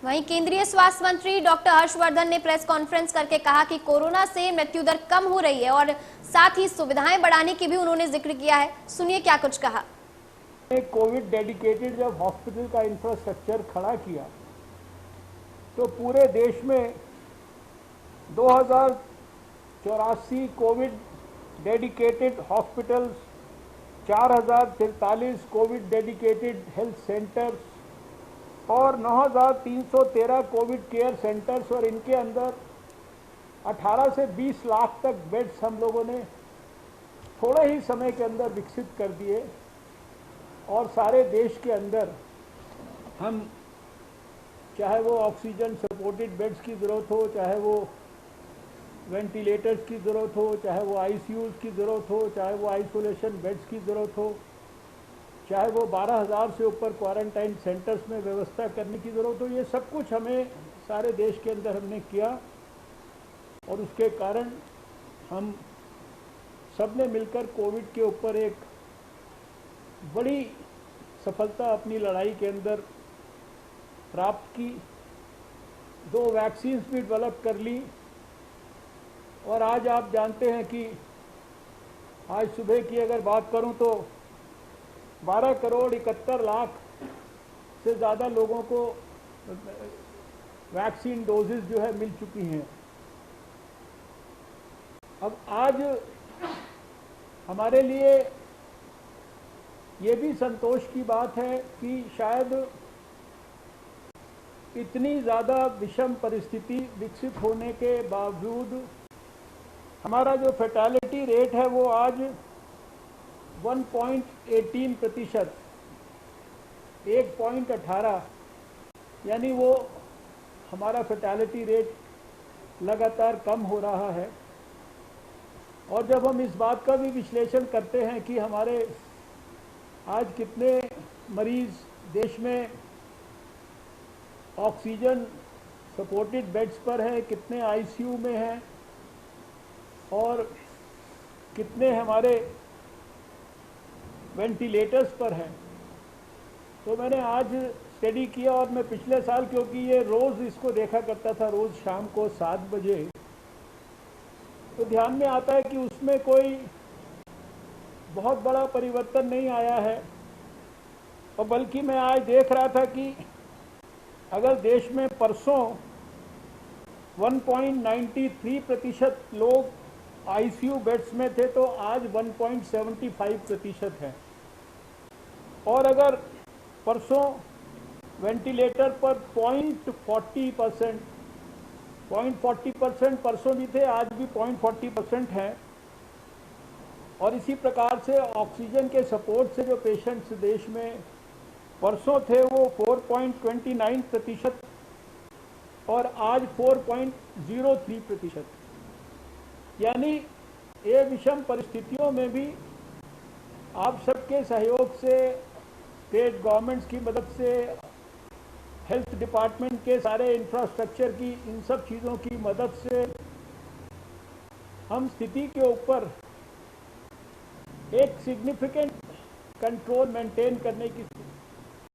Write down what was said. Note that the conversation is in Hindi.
वहीं केंद्रीय स्वास्थ्य मंत्री डॉक्टर हर्षवर्धन ने प्रेस कॉन्फ्रेंस करके कहा कि कोरोना से मृत्यु दर कम हो रही है और साथ ही सुविधाएं बढ़ाने की भी उन्होंने जिक्र किया है। सुनिए क्या कुछ कहा। कोविड डेडिकेटेड जब हॉस्पिटल का इंफ्रास्ट्रक्चर खड़ा किया तो पूरे देश में 2084 Covid dedicated hospitals, 4043 Covid dedicated health centres और 9313 कोविड केयर सेंटर्स और इनके अंदर 18 से 20 लाख तक बेड्स हम लोगों ने थोड़े ही समय के अंदर विकसित कर दिए। और सारे देश के अंदर हम, चाहे वो ऑक्सीजन सपोर्टेड बेड्स की ज़रूरत हो, चाहे वो वेंटिलेटर्स की ज़रूरत हो, चाहे वो आईसीयूज़ की ज़रूरत हो, चाहे वो आइसोलेशन बेड्स की ज़रूरत हो, चाहे वो 12,000 से ऊपर क्वारंटाइन सेंटर्स में व्यवस्था करने की ज़रूरत हो, ये सब कुछ हमें सारे देश के अंदर हमने किया। और उसके कारण हम सब ने मिलकर कोविड के ऊपर एक बड़ी सफलता अपनी लड़ाई के अंदर प्राप्त की। 2 वैक्सीन्स भी डेवलप कर ली और आज आप जानते हैं कि आज सुबह की अगर बात करूं तो 12 करोड़ 71 लाख से ज़्यादा लोगों को वैक्सीन डोजेस जो है मिल चुकी हैं। अब आज हमारे लिए ये भी संतोष की बात है कि शायद इतनी ज़्यादा विषम परिस्थिति विकसित होने के बावजूद हमारा जो फैटेलिटी रेट है वो आज 1.18%, 1.18, यानी वो हमारा फैटेलिटी रेट लगातार कम हो रहा है। और जब हम इस बात का भी विश्लेषण करते हैं कि हमारे आज कितने मरीज देश में ऑक्सीजन सपोर्टेड बेड्स पर हैं, कितने आईसीयू में हैं और कितने हमारे वेंटिलेटर्स पर हैं, तो मैंने आज स्टडी किया और मैं पिछले साल, क्योंकि ये रोज़ इसको देखा करता था, रोज़ शाम को 7 बजे, तो ध्यान में आता है कि उसमें कोई बहुत बड़ा परिवर्तन नहीं आया है। और बल्कि मैं आज देख रहा था कि अगर देश में परसों 1.93% लोग आईसीयू बेड्स में थे तो आज 1.75% है। और अगर परसों वेंटिलेटर पर 0.40% परसों भी थे, आज भी 0.40% हैं। और इसी प्रकार से ऑक्सीजन के सपोर्ट से जो पेशेंट्स देश में परसों थे वो 4.29% और आज 4.03%। यानी ये विषम परिस्थितियों में भी आप सबके सहयोग से, स्टेट गवर्नमेंट्स की मदद से, हेल्थ डिपार्टमेंट के सारे इंफ्रास्ट्रक्चर की, इन सब चीज़ों की मदद से हम स्थिति के ऊपर एक सिग्निफिकेंट कंट्रोल मेंटेन करने की